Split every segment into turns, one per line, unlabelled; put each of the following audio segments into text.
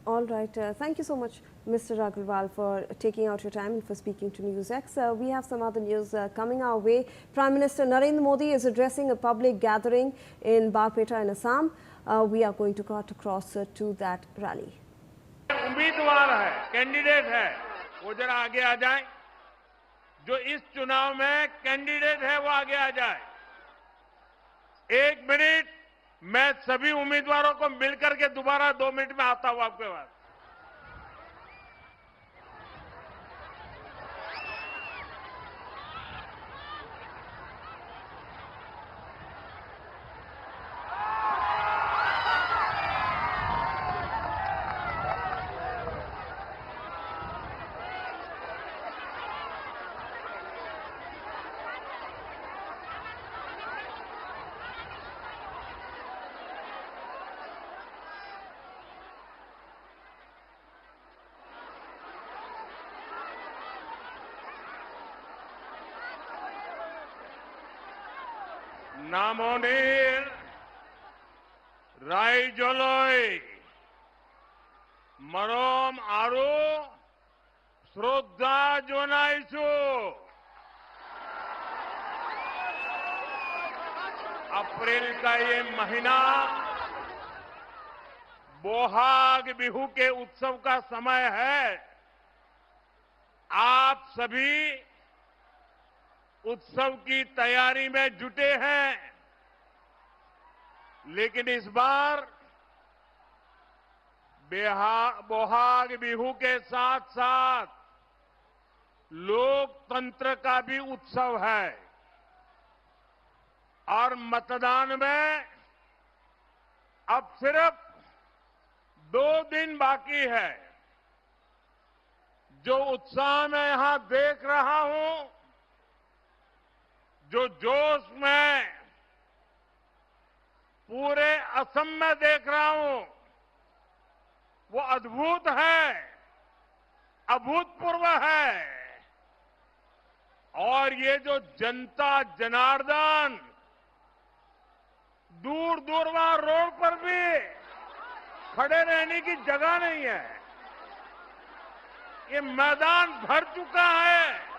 All right. Thank you so much, Mr. Agarwal, for taking out your time and for speaking to NewsX. We have some other news coming our way. Prime Minister Narendra Modi is addressing a public gathering in Barpeta in Assam. We are going to cut across to that rally.
उम्मीदवार है, candidate है, वो जरा आगे आ जाए। जो इस चुनाव में कैंडिडेट है वो आगे आ जाए। 1 मिनट, मैं सभी उम्मीदवारों को मिलकर के दोबारा 2 मिनट में आता हूं आपके पास। নামনিৰ ৰাইজলৈ মৰম আৰু শ্ৰদ্ধা জনাইছো। अप्रैल का ये महीना बोहाग बिहू के उत्सव का समय है। आप सभी उत्सव की तैयारी में जुटे हैं, लेकिन इस बार बोहाग बिहू के साथ साथ लोकतंत्र का भी उत्सव है और मतदान में अब सिर्फ 2 दिन बाकी है। जो उत्साह मैं यहां देख रहा हूं, जो जोश में पूरे असम में देख रहा हूं, वो अद्भुत है, अभूतपूर्व है। और ये जो जनता जनार्दन दूर दूर वहां रोड पर भी खड़े रहने की जगह नहीं है, ये मैदान भर चुका है।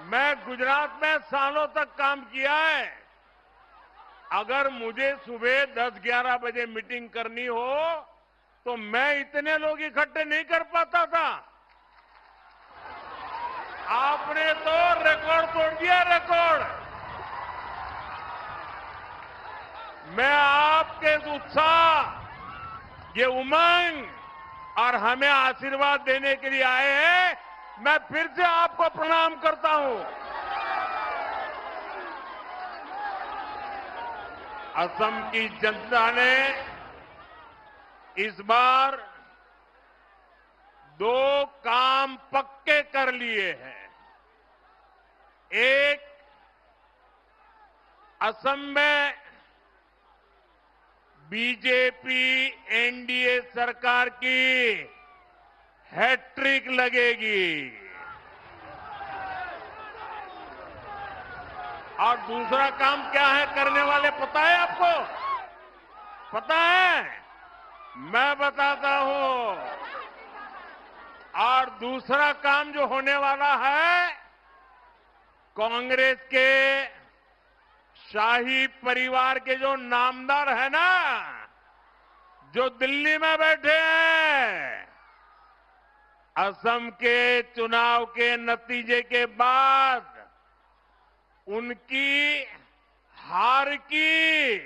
मैं गुजरात में सालों तक काम किया है। अगर मुझे सुबह 10-11 बजे मीटिंग करनी हो तो मैं इतने लोग इकट्ठे नहीं कर पाता था। आपने तो रिकॉर्ड तोड़ दिया, रिकॉर्ड। मैं आपके उत्साह, ये उमंग और हमें आशीर्वाद देने के लिए आए हैं। मैं फिर से आपको प्रणाम करता हूं। असम की जनता ने इस बार 2 काम पक्के कर लिए हैं। एक, असम में बीजेपी एनडीए सरकार की हैट्रिक लगेगी और दूसरा काम क्या है करने वाले, पता है आपको? पता है? मैं बताता हूं। और दूसरा काम जो होने वाला है, कांग्रेस के शाही परिवार के जो नामदार है ना, जो दिल्ली में बैठे हैं, असम के चुनाव के नतीजे के बाद उनकी हार की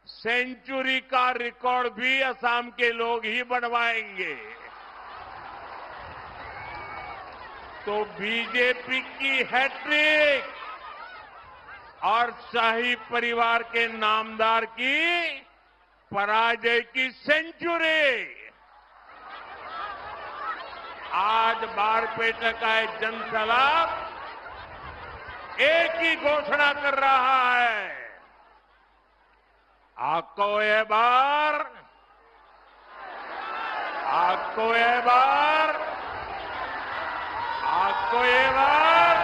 सेंचुरी का रिकॉर्ड भी असम के लोग ही बनवाएंगे। तो बीजेपी की हैट्रिक और शाही परिवार के नामदार की पराजय की सेंचुरी आज बारपेटा का एक जनसैलाब एक ही घोषणा कर रहा है, आपको ये बार, आपको ये बार, आपको ये बार,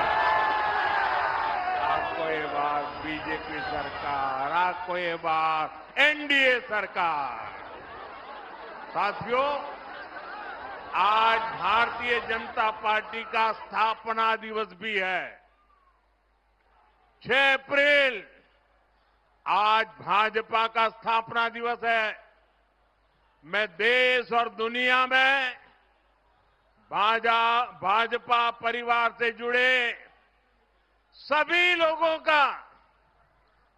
आपको ये बार बीजेपी सरकार, आपको ये बार एनडीए सरकार। साथियों, आज भारतीय जनता पार्टी का स्थापना दिवस भी है। 6 अप्रैल आज भाजपा का स्थापना दिवस है। मैं देश और दुनिया में भाजपा परिवार से जुड़े सभी लोगों का,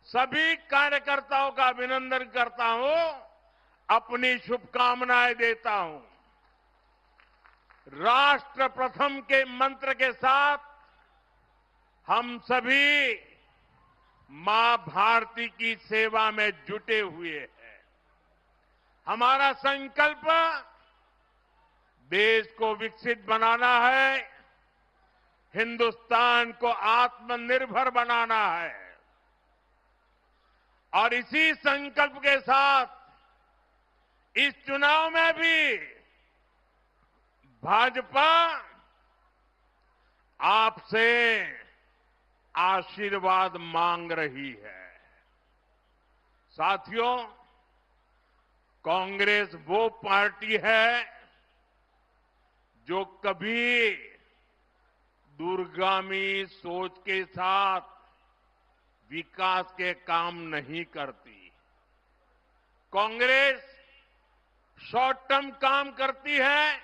सभी कार्यकर्ताओं का अभिनंदन करता हूं, अपनी शुभकामनाएं देता हूं। राष्ट्र प्रथम के मंत्र के साथ हम सभी मां भारती की सेवा में जुटे हुए हैं। हमारा संकल्प देश को विकसित बनाना है, हिंदुस्तान को आत्मनिर्भर बनाना है और इसी संकल्प के साथ इस चुनाव में भी भाजपा आपसे आशीर्वाद मांग रही है। साथियों, कांग्रेस वो पार्टी है जो कभी दूरगामी सोच के साथ विकास के काम नहीं करती। कांग्रेस शॉर्ट टर्म काम करती है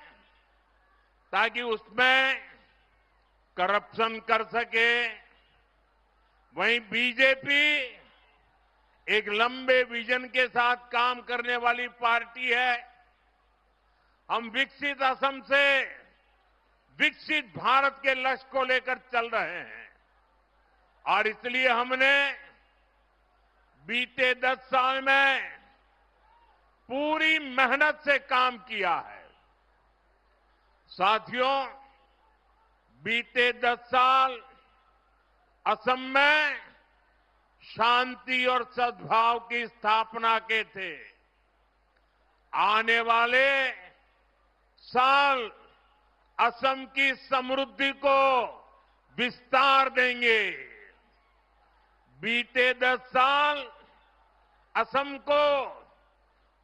ताकि उसमें करप्शन कर सके। वहीं बीजेपी एक लंबे विजन के साथ काम करने वाली पार्टी है। हम विकसित असम से विकसित भारत के लक्ष्य को लेकर चल रहे हैं और इसलिए हमने बीते 10 साल में पूरी मेहनत से काम किया है। साथियों, बीते 10 साल असम में शांति और सद्भाव की स्थापना के थे। आने वाले साल असम की समृद्धि को विस्तार देंगे। बीते 10 साल असम को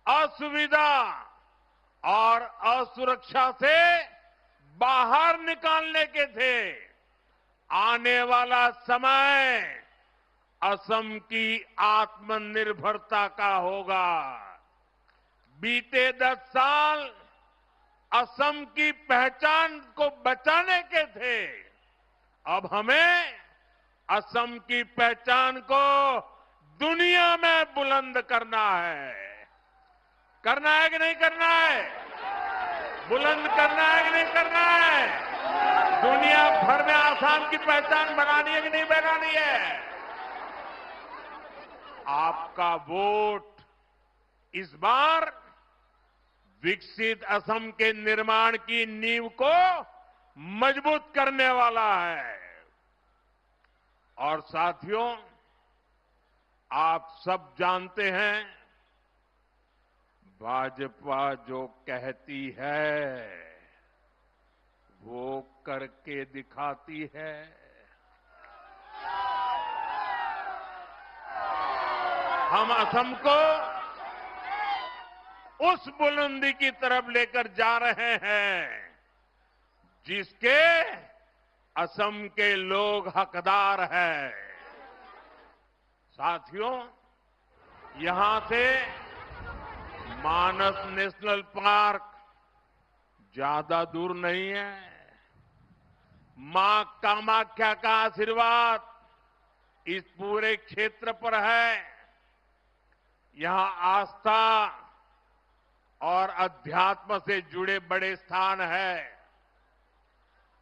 असुविधा और असुरक्षा से बाहर निकालने के थे। आने वाला समय असम की आत्मनिर्भरता का होगा। बीते 10 साल असम की पहचान को बचाने के थे। अब हमें असम की पहचान को दुनिया में बुलंद करना है। करना है कि नहीं करना है? बुलंद करना है कि नहीं करना है? दुनिया भर में आसाम की पहचान बनानी है कि नहीं बनानी है? आपका वोट इस बार विकसित असम के निर्माण की नींव को मजबूत करने वाला है। और साथियों, आप सब जानते हैं, भाजपा जो कहती है वो करके दिखाती है। हम असम को उस बुलंदी की तरफ लेकर जा रहे हैं जिसके असम के लोग हकदार हैं। साथियों, यहां से मानस नेशनल पार्क ज्यादा दूर नहीं है। मां कामाख्या का आशीर्वाद इस पूरे क्षेत्र पर है। यहां आस्था और अध्यात्म से जुड़े बड़े स्थान है।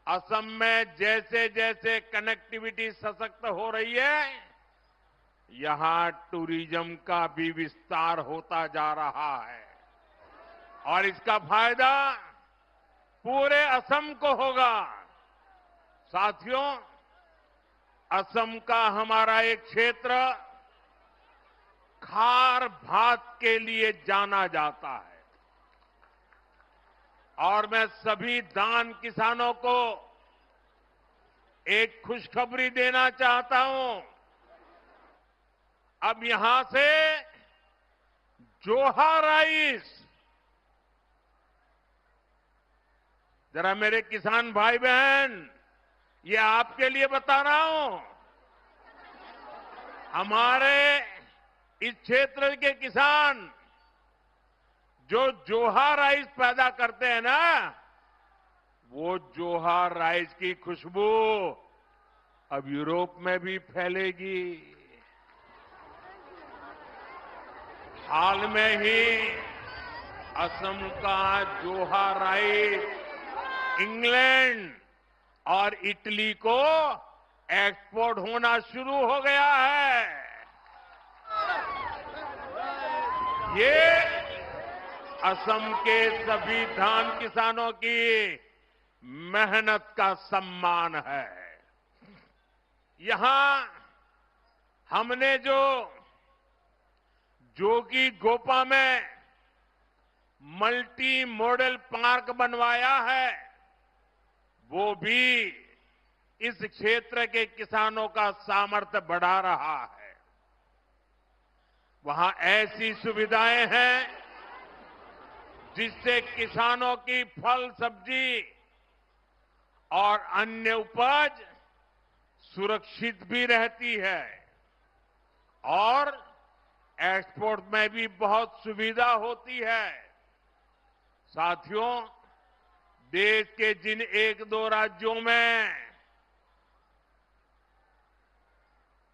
असम में जैसे जैसे कनेक्टिविटी सशक्त हो रही है, यहां टूरिज्म का भी विस्तार होता जा रहा है और इसका फायदा पूरे असम को होगा। साथियों, असम का हमारा एक क्षेत्र खार भात के लिए जाना जाता है और मैं सभी धान किसानों को एक खुशखबरी देना चाहता हूं। अब यहां से जोहा राइस जरा मेरे किसान भाई बहन, ये आपके लिए बता रहा हूं। हमारे इस क्षेत्र के किसान जो जोहा राइस पैदा करते हैं ना, वो जोहा राइस की खुशबू अब यूरोप में भी फैलेगी। हाल में ही असम का जोहा राइस इंग्लैंड और इटली को एक्सपोर्ट होना शुरू हो गया है। ये असम के सभी धान किसानों की मेहनत का सम्मान है। यहां हमने जो जोगी गोपा में मल्टी मॉडल पार्क बनवाया है, वो भी इस क्षेत्र के किसानों का सामर्थ्य बढ़ा रहा है। वहां ऐसी सुविधाएं हैं जिससे किसानों की फल सब्जी और अन्य उपज सुरक्षित भी रहती है और एक्सपोर्ट में भी बहुत सुविधा होती है। साथियों, देश के जिन एक दो राज्यों में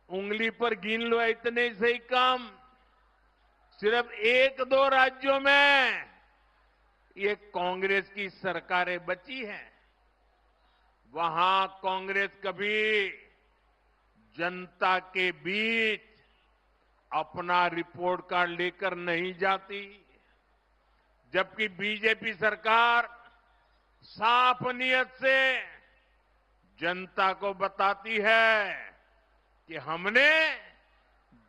उंगली पर गिन लो इतने से ही कम, सिर्फ एक दो राज्यों में ये कांग्रेस की सरकारें बची हैं। वहां कांग्रेस कभी जनता के बीच अपना रिपोर्ट कार्ड लेकर नहीं जाती, जबकि बीजेपी सरकार साफ नियत से जनता को बताती है कि हमने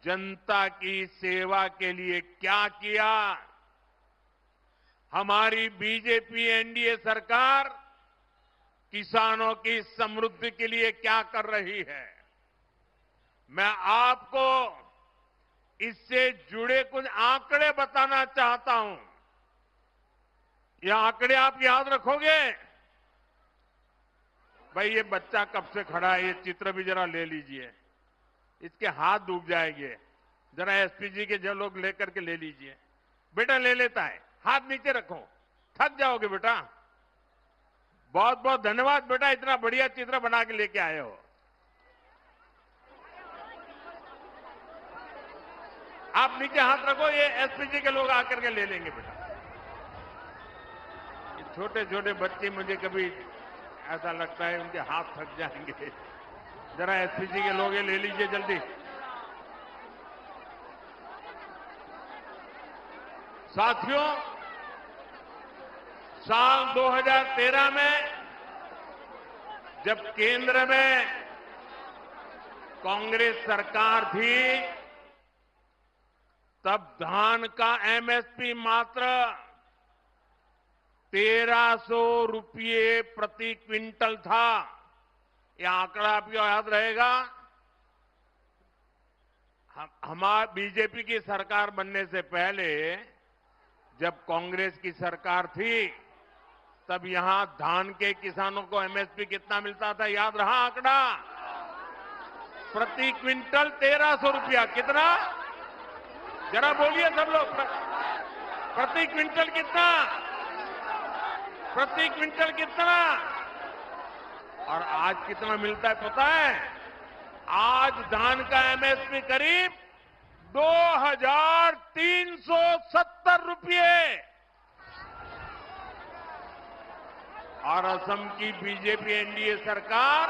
जनता की सेवा के लिए क्या किया। हमारी बीजेपी एनडीए सरकार किसानों की समृद्धि के लिए क्या कर रही है। मैं आपको इससे जुड़े कुछ आंकड़े बताना चाहता हूं। ये आंकड़े आप याद रखोगे? भाई, ये बच्चा कब से खड़ा है, ये चित्र भी जरा ले लीजिए, इसके हाथ डूब जाएंगे। जरा एसपीजी के जो लोग लेकर के ले लीजिए। बेटा ले लेता है, हाथ नीचे रखो, थक जाओगे बेटा। बहुत बहुत धन्यवाद बेटा, इतना बढ़िया चित्र बना के लेके आए हो। आप नीचे हाथ रखो, ये एसपीजी के लोग आकर के ले लेंगे बेटा। ये छोटे छोटे बच्चे, मुझे कभी ऐसा लगता है उनके हाथ थक जाएंगे। जरा एसपीजी के लोग ये ले लीजिए जल्दी। साथियों, साल 2013 में जब केंद्र में कांग्रेस सरकार थी, तब धान का एमएसपी मात्र 1300 रुपये प्रति क्विंटल था। यह आंकड़ा आपको याद रहेगा। हमारी बीजेपी की सरकार बनने से पहले जब कांग्रेस की सरकार थी, तब यहां धान के किसानों को एमएसपी कितना मिलता था, याद रहा आंकड़ा? प्रति क्विंटल 1300 रुपया। कितना? जरा बोलिए सब लोग, प्रति क्विंटल कितना? प्रति क्विंटल कितना? और आज कितना मिलता है पता है? आज धान का एमएसपी करीब 2370 रुपये। और असम की बीजेपी एनडीए सरकार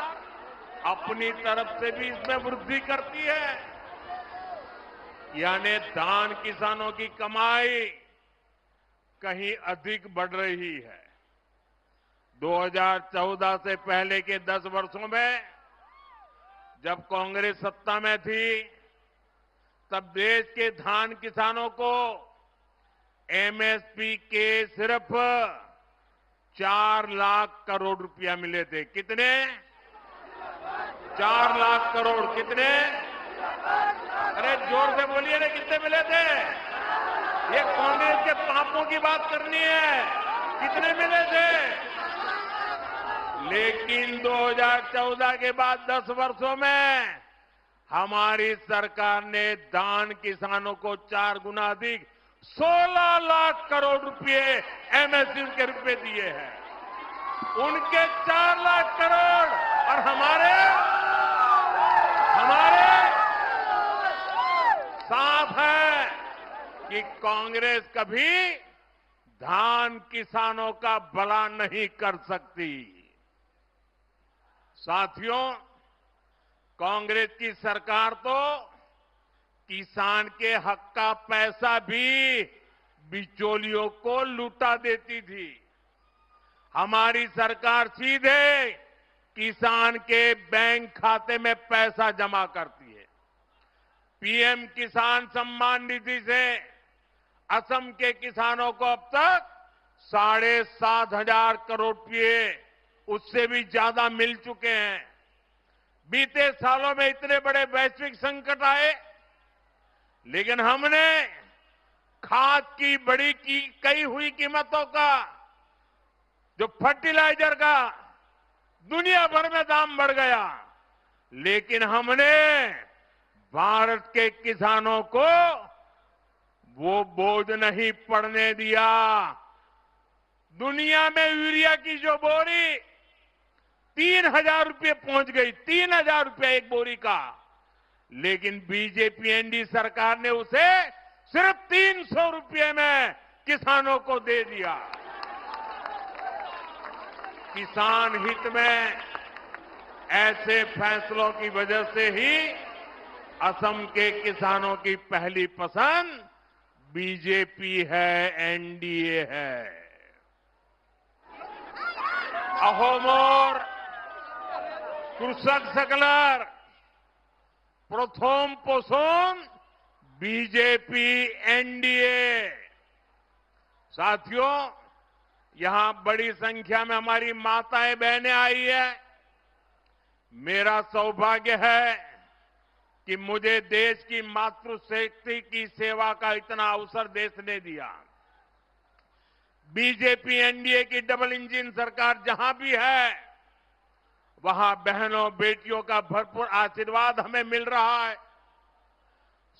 अपनी तरफ से भी इसमें वृद्धि करती है। यानी धान किसानों की कमाई कहीं अधिक बढ़ रही है। 2014 से पहले के 10 वर्षों में जब कांग्रेस सत्ता में थी, तब देश के धान किसानों को एमएसपी के सिर्फ 4 लाख करोड़ रुपया मिले थे। कितने? 4 लाख करोड़। कितने? अरे जोर से बोलिए ना, कितने मिले थे? ये कांग्रेस के पापों की बात करनी है। कितने मिले थे? लेकिन 2014 के बाद 10 वर्षों में हमारी सरकार ने धान किसानों को 4 गुना अधिक 16 लाख करोड़ रुपए एमएसपी के रूप में दिए हैं। उनके 4 लाख करोड़ और हमारे साफ है कि कांग्रेस कभी धान किसानों का भला नहीं कर सकती। साथियों, कांग्रेस की सरकार तो किसान के हक का पैसा भी बिचौलियों को लूटा देती थी। हमारी सरकार सीधे किसान के बैंक खाते में पैसा जमा करती है। पीएम किसान सम्मान निधि से असम के किसानों को अब तक 7,500 करोड़ रुपए उससे भी ज्यादा मिल चुके हैं। बीते सालों में इतने बड़े वैश्विक संकट आए, लेकिन हमने खाद की बढ़ी की कई हुई कीमतों का, जो फर्टिलाइजर का दुनिया भर में दाम बढ़ गया, लेकिन हमने भारत के किसानों को वो बोझ नहीं पड़ने दिया। दुनिया में यूरिया की जो बोरी 3,000 रुपये पहुंच गई, 3,000 रुपये एक बोरी का, लेकिन बीजेपी एनडीए सरकार ने उसे सिर्फ 300 रुपये में किसानों को दे दिया। किसान हित में ऐसे फैसलों की वजह से ही असम के किसानों की पहली पसंद बीजेपी है, एनडीए है। अहोमोर कृषक सकलर प्रथम पोषण बीजेपी एनडीए। साथियों, यहां बड़ी संख्या में हमारी माताएं बहनें आई है। मेरा सौभाग्य है कि मुझे देश की मातृशक्ति की सेवा का इतना अवसर देश ने दिया। बीजेपी एनडीए की डबल इंजन सरकार जहां भी है, वहां बहनों बेटियों का भरपूर आशीर्वाद हमें मिल रहा है।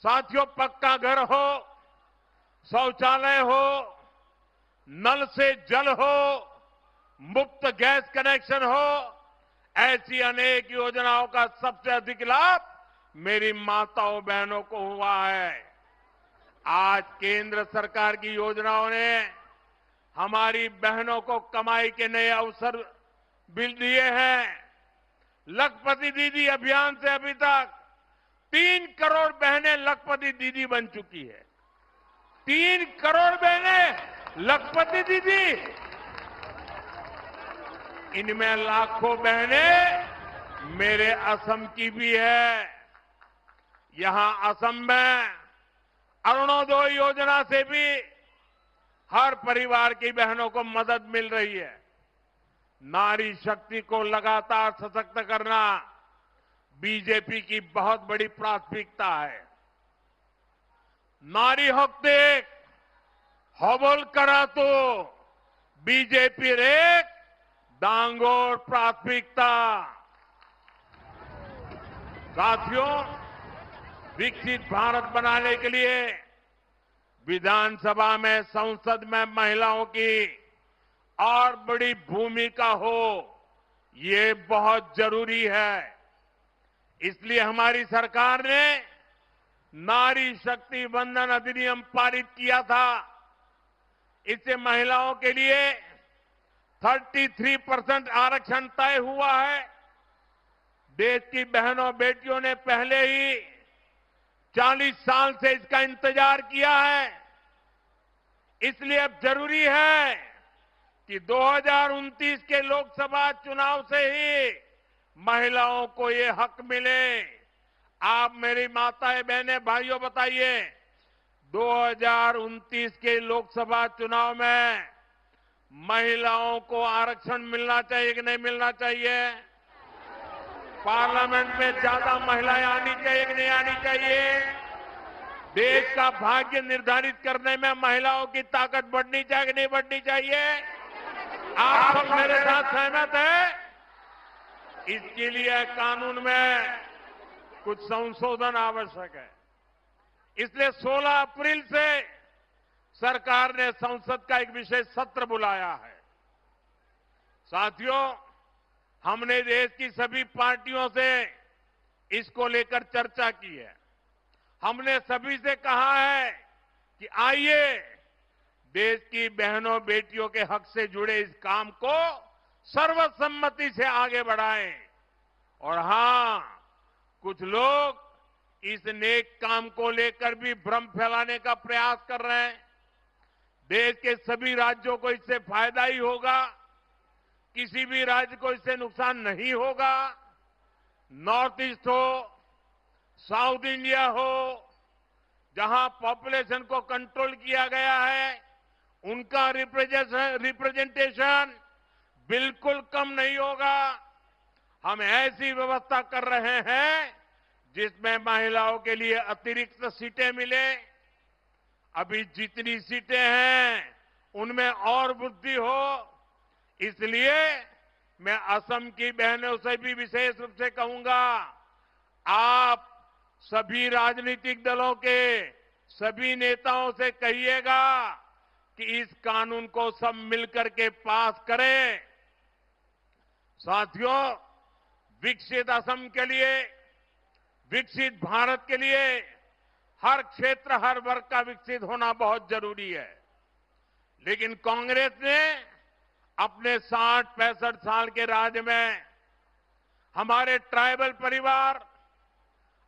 साथियों, पक्का घर हो, शौचालय हो, नल से जल हो, मुफ्त गैस कनेक्शन हो, ऐसी अनेक योजनाओं का सबसे अधिक लाभ मेरी माताओं बहनों को हुआ है। आज केंद्र सरकार की योजनाओं ने हमारी बहनों को कमाई के नए अवसर भी दिए हैं। लखपति दीदी अभियान से अभी तक 3 करोड़ बहनें लखपति दीदी बन चुकी है। 3 करोड़ बहनें लखपति दीदी। इनमें लाखों बहनें मेरे असम की भी है। यहां असम में अरुणोदय योजना से भी हर परिवार की बहनों को मदद मिल रही है। नारी शक्ति को लगातार सशक्त करना बीजेपी की बहुत बड़ी प्राथमिकता है। नारी हक देख हबल करा तो बीजेपी रेक दांगोर प्राथमिकता। साथियों, विकसित भारत बनाने के लिए विधानसभा में, संसद में महिलाओं की और बड़ी भूमिका हो, ये बहुत जरूरी है। इसलिए हमारी सरकार ने नारी शक्ति वंदन अधिनियम पारित किया था। इससे महिलाओं के लिए 33% आरक्षण तय हुआ है। देश की बहनों बेटियों ने पहले ही 40 साल से इसका इंतजार किया है। इसलिए अब जरूरी है कि 2029 के लोकसभा चुनाव से ही महिलाओं को ये हक मिले। आप मेरी माताएं बहनें भाइयों बताइए, 2029 के लोकसभा चुनाव में महिलाओं को आरक्षण मिलना चाहिए कि नहीं मिलना चाहिए? पार्लियामेंट में ज्यादा महिलाएं आनी चाहिए कि नहीं आनी चाहिए? देश का भाग्य निर्धारित करने में महिलाओं की ताकत बढ़नी चाहिए कि नहीं बढ़नी चाहिए? आप सब मेरे साथ सहमत हैं? इसके लिए कानून में कुछ संशोधन आवश्यक है। इसलिए 16 अप्रैल से सरकार ने संसद का एक विशेष सत्र बुलाया है। साथियों, हमने देश की सभी पार्टियों से इसको लेकर चर्चा की है। हमने सभी से कहा है कि आइए देश की बहनों बेटियों के हक से जुड़े इस काम को सर्वसम्मति से आगे बढ़ाएं। और हां, कुछ लोग इस नेक काम को लेकर भी भ्रम फैलाने का प्रयास कर रहे हैं। देश के सभी राज्यों को इससे फायदा ही होगा, किसी भी राज्य को इससे नुकसान नहीं होगा। नॉर्थ ईस्ट हो, साउथ इंडिया हो, जहां पॉपुलेशन को कंट्रोल किया गया है, उनका रिप्रेजेंटेशन बिल्कुल कम नहीं होगा। हम ऐसी व्यवस्था कर रहे हैं जिसमें महिलाओं के लिए अतिरिक्त सीटें मिले। अभी जितनी सीटें हैं उनमें और वृद्धि हो। इसलिए मैं असम की बहनों से भी विशेष रूप से कहूंगा, आप सभी राजनीतिक दलों के सभी नेताओं से कहिएगा कि इस कानून को सब मिलकर के पास करें। साथियों, विकसित असम के लिए, विकसित भारत के लिए हर क्षेत्र, हर वर्ग का विकसित होना बहुत जरूरी है। लेकिन कांग्रेस ने अपने 60-65 साल के राज में हमारे ट्राइबल परिवार,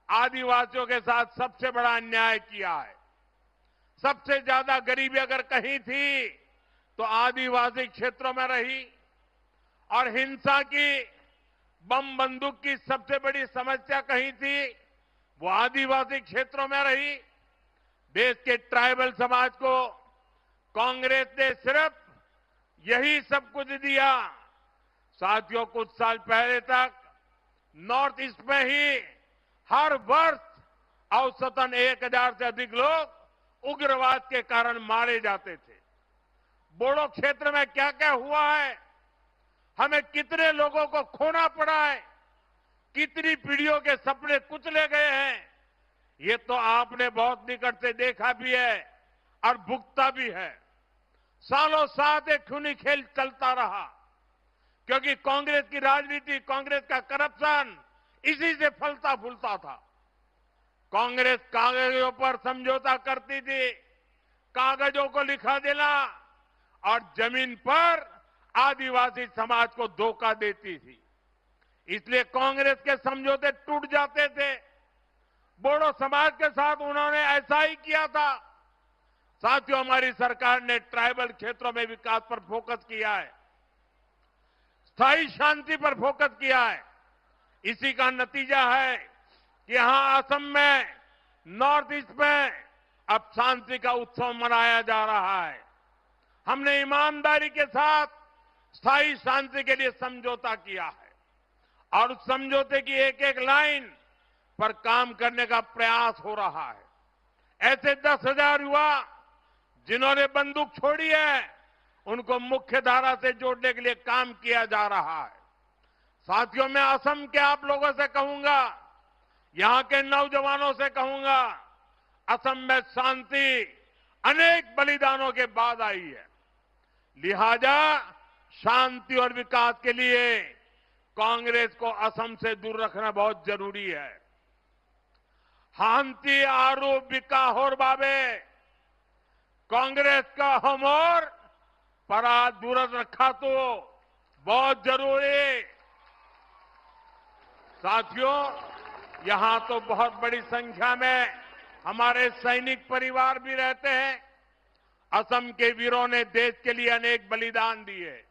आदिवासियों के साथ सबसे बड़ा अन्याय किया है। सबसे ज्यादा गरीबी अगर कहीं थी तो आदिवासी क्षेत्रों में रही, और हिंसा की, बम बंदूक की सबसे बड़ी समस्या कहीं थी वो आदिवासी क्षेत्रों में रही। देश के ट्राइबल समाज को कांग्रेस ने सिर्फ यही सब कुछ दिया। साथियों, कुछ साल पहले तक नॉर्थ ईस्ट में ही हर वर्ष औसतन 1000 से अधिक लोग उग्रवाद के कारण मारे जाते थे। बोडो क्षेत्र में क्या क्या हुआ है, हमें कितने लोगों को खोना पड़ा है, कितनी पीढ़ियों के सपने कुचले गए हैं, ये तो आपने बहुत निकट से देखा भी है और भुगता भी है। सालों साल एक खूनी खेल चलता रहा, क्योंकि कांग्रेस की राजनीति, कांग्रेस का करप्शन इसी से फलता फूलता था। कांग्रेस कागजों पर समझौता करती थी, कागजों को लिखा देना, और जमीन पर आदिवासी समाज को धोखा देती थी। इसलिए कांग्रेस के समझौते टूट जाते थे। बोडो समाज के साथ उन्होंने ऐसा ही किया था। साथियों, हमारी सरकार ने ट्राइबल क्षेत्रों में विकास पर फोकस किया है, स्थायी शांति पर फोकस किया है। इसी का नतीजा है कि यहां असम में, नॉर्थ ईस्ट में अब शांति का उत्सव मनाया जा रहा है। हमने ईमानदारी के साथ स्थायी शांति के लिए समझौता किया है, और उस समझौते की एक एक लाइन पर काम करने का प्रयास हो रहा है। ऐसे 10,000 युवा जिन्होंने बंदूक छोड़ी है, उनको मुख्य धारा से जोड़ने के लिए काम किया जा रहा है। साथियों, मैं असम के आप लोगों से कहूंगा, यहां के नौजवानों से कहूंगा, असम में शांति अनेक बलिदानों के बाद आई है। लिहाजा शांति और विकास के लिए कांग्रेस को असम से दूर रखना बहुत जरूरी है। हांती आरू बिका होर बाबे, कांग्रेस का हमोर परा दूर रखा तो बहुत जरूरी। साथियों, यहां तो बहुत बड़ी संख्या में हमारे सैनिक परिवार भी रहते हैं। असम के वीरों ने देश के लिए अनेक बलिदान दिए,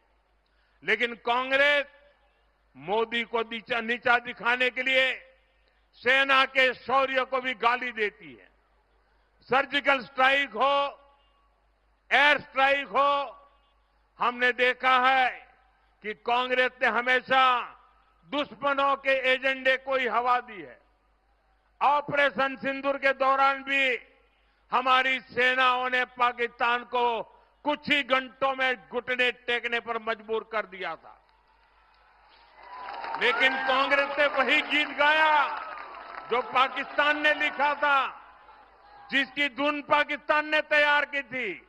लेकिन कांग्रेस मोदी को नीचा दिखाने के लिए सेना के शौर्य को भी गाली देती है। सर्जिकल स्ट्राइक हो, एयर स्ट्राइक हो, हमने देखा है कि कांग्रेस ने हमेशा दुश्मनों के एजेंडे को ही हवा दी है। ऑपरेशन सिंदूर के दौरान भी हमारी सेनाओं ने पाकिस्तान को कुछ ही घंटों में घुटने टेकने पर मजबूर कर दिया था। लेकिन कांग्रेस ने वही गीत गाया जो पाकिस्तान ने लिखा था, जिसकी धुन पाकिस्तान ने तैयार की थी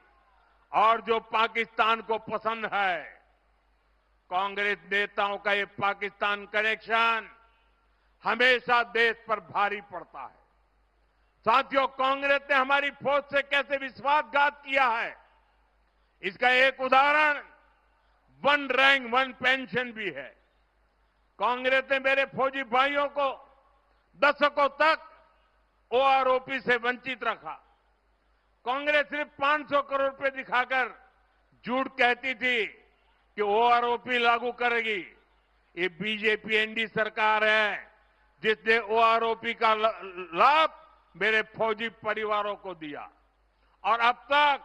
और जो पाकिस्तान को पसंद है। कांग्रेस नेताओं का ये पाकिस्तान कनेक्शन हमेशा देश पर भारी पड़ता है। साथियों, कांग्रेस ने हमारी फौज से कैसे विश्वासघात किया है, इसका एक उदाहरण वन रैंक वन पेंशन भी है। कांग्रेस ने मेरे फौजी भाइयों को दशकों तक ओआरओपी से वंचित रखा। कांग्रेस सिर्फ 500 करोड़ रुपए दिखाकर झूठ कहती थी कि ओआरओपी लागू करेगी। ये बीजेपी एनडी सरकार है जिसने ओआरओपी का लाभ मेरे फौजी परिवारों को दिया और अब तक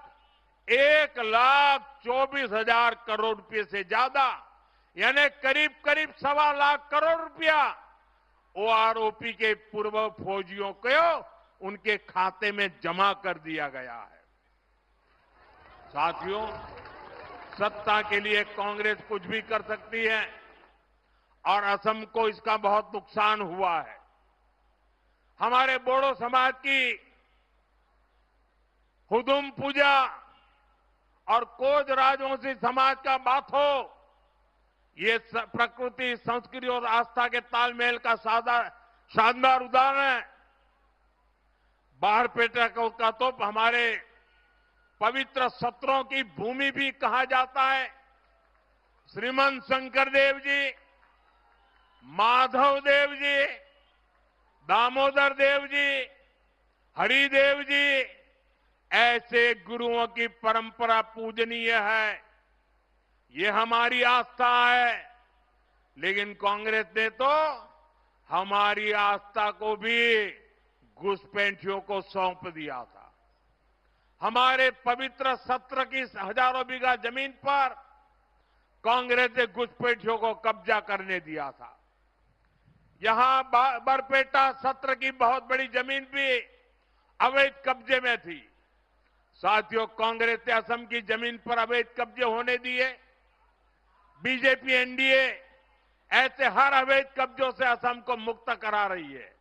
1,24,000 करोड़ रुपए से ज्यादा यानी करीब करीब 1.25 लाख करोड़ रुपया ओआरओपी के पूर्व फौजियों को उनके खाते में जमा कर दिया गया है। साथियों, सत्ता के लिए कांग्रेस कुछ भी कर सकती है और असम को इसका बहुत नुकसान हुआ है। हमारे बोडो समाज की हुदुम पूजा और कोज राजवंशी समाज का बाथो, ये प्रकृति, संस्कृति और आस्था के तालमेल का शानदार उदाहरण है। बारपेटा का तो हमारे पवित्र सत्रों की भूमि भी कहा जाता है। श्रीमंत शंकर देव जी, माधव देव जी, दामोदर देव जी, हरिदेव जी, ऐसे गुरुओं की परंपरा पूजनीय है। ये हमारी आस्था है, लेकिन कांग्रेस ने तो हमारी आस्था को भी घुसपैठियों को सौंप दिया था। हमारे पवित्र सत्र की हजारों बीघा जमीन पर कांग्रेस ने घुसपैठियों को कब्जा करने दिया था। यहां बरपेटा सत्र की बहुत बड़ी जमीन भी अवैध कब्जे में थी। साथियों, कांग्रेस ने असम की जमीन पर अवैध कब्जे होने दिए। बीजेपी एनडीए ऐसे हर अवैध कब्जों से असम को मुक्त करा रही है।